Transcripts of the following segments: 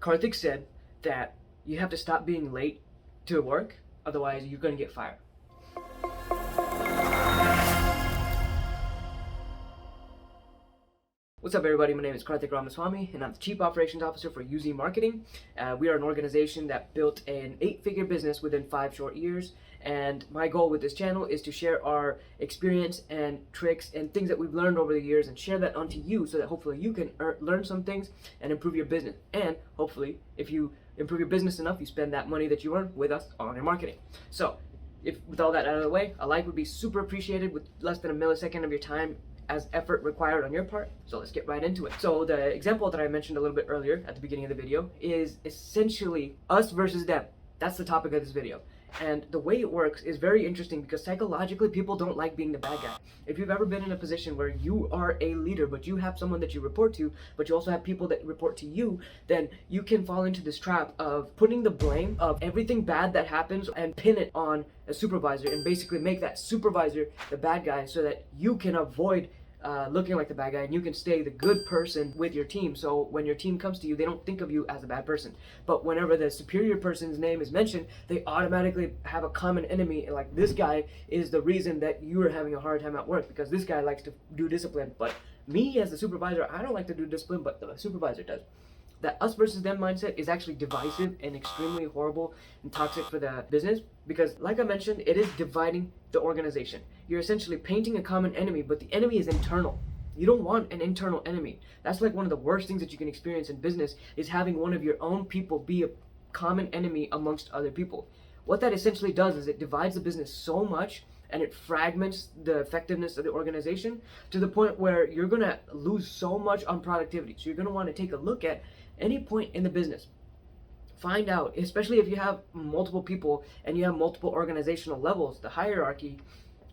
Karthik said that you have to stop being late to work, otherwise you're going to get fired. What's up, everybody? My name is Karthik Ramaswamy, and I'm the Chief Operations Officer for UZ Marketing. We are an organization that built an 8-figure business within 5 short years, and my goal with this channel is to share our experience and tricks and things that we've learned over the years and share that onto you so that hopefully you can learn some things and improve your business. And hopefully, if you improve your business enough, you spend that money that you earn with us on your marketing. So, with all that out of the way, a like would be super appreciated with less than a millisecond of your time as effort required on your part. So let's get right into it. So the example that I mentioned a little bit earlier at the beginning of the video is essentially us versus them. That's the topic of this video. And the way it works is very interesting because psychologically people don't like being the bad guy. If you've ever been in a position where you are a leader but you have someone that you report to, but you also have people that report to you, then you can fall into this trap of putting the blame of everything bad that happens and pin it on a supervisor and basically make that supervisor the bad guy so that you can avoid looking like the bad guy and you can stay the good person with your team. So when your team comes to you, they don't think of you as a bad person. But whenever the superior person's name is mentioned, they automatically have a common enemy. Like, this guy is the reason that you are having a hard time at work because this guy likes to do discipline. But me as the supervisor, I don't like to do discipline, but the supervisor does. That us versus them mindset is actually divisive and extremely horrible and toxic for the business because, like I mentioned, it is dividing the organization. You're essentially painting a common enemy, but the enemy is internal. You don't want an internal enemy. That's like one of the worst things that you can experience in business, is having one of your own people be a common enemy amongst other people. What that essentially does is it divides the business so much and it fragments the effectiveness of the organization to the point where you're going to lose so much on productivity. So you're going to want to take a look at any point in the business. Find out, especially if you have multiple people and you have multiple organizational levels, the hierarchy,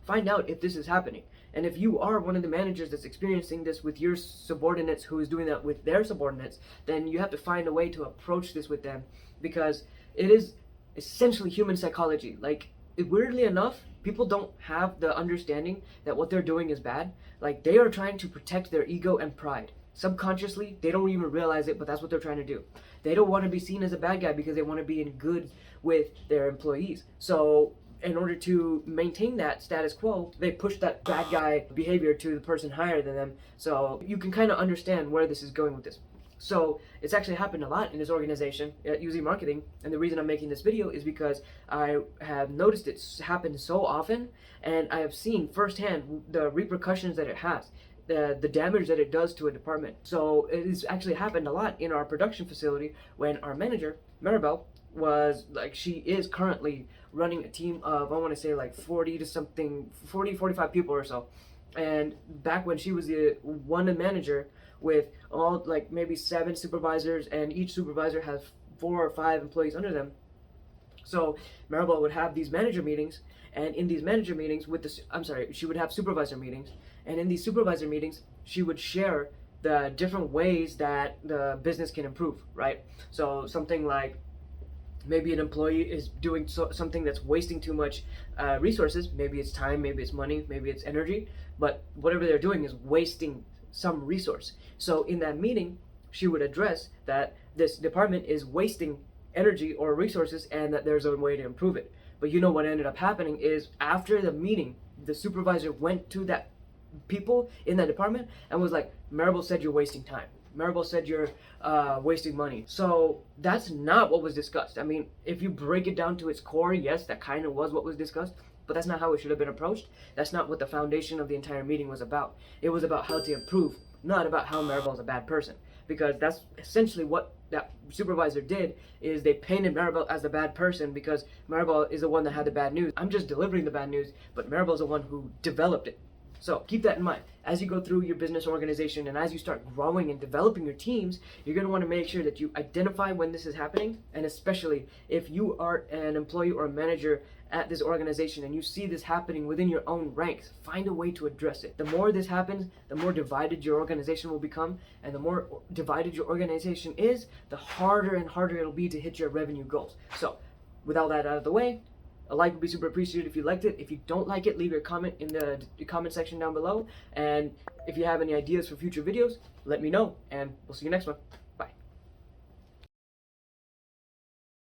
find out if this is happening. And if you are one of the managers that's experiencing this with your subordinates who is doing that with their subordinates, then you have to find a way to approach this with them, because it is essentially human psychology. Like, weirdly enough, people don't have the understanding that what they're doing is bad. Like, they are trying to protect their ego and pride. Subconsciously, they don't even realize it, but that's what they're trying to do. They don't want to be seen as a bad guy because they want to be in good with their employees. So in order to maintain that status quo, they push that bad guy behavior to the person higher than them. So you can kind of understand where this is going with this. So it's actually happened a lot in this organization at UZ Marketing, and the reason I'm making this video is because I have noticed it happen so often, and I have seen firsthand the repercussions that it has, the damage that it does to a department. So it has actually happened a lot in our production facility when our manager, Maribel, was like, she is currently running a team of, I want to say like 45 people or so. And back when she was the one manager with all like maybe 7 supervisors, and each supervisor has 4 or 5 employees under them. So Maribel would have these manager meetings, and in these manager meetings she would have supervisor meetings, and in these supervisor meetings she would share the different ways that the business can improve, right? So something like, maybe an employee is doing something that's wasting too much resources. Maybe it's time, maybe it's money, maybe it's energy, but whatever they're doing is wasting some resource. So in that meeting, she would address that this department is wasting energy or resources and that there's a way to improve it. But you know what ended up happening is, after the meeting, the supervisor went to that people in that department and was like, Maribel said you're wasting time. Maribel said you're wasting money. So that's not what was discussed. I mean, if you break it down to its core, yes, that kind of was what was discussed, but that's not how it should have been approached. That's not what the foundation of the entire meeting was about. It was about how to improve, not about how Maribel's a bad person. Because that's essentially what that supervisor did, is they painted Maribel as the bad person because Maribel is the one that had the bad news. I'm just delivering the bad news, but Maribel's the one who developed it. So keep that in mind. As you go through your business organization and as you start growing and developing your teams, you're going to want to make sure that you identify when this is happening. And especially if you are an employee or a manager at this organization and you see this happening within your own ranks, find a way to address it. The more this happens, the more divided your organization will become. And the more divided your organization is, the harder and harder it'll be to hit your revenue goals. So with all that out of the way, a like would be super appreciated if you liked it. If you don't like it, leave your comment in the comment section down below. And if you have any ideas for future videos, let me know, and we'll see you next one.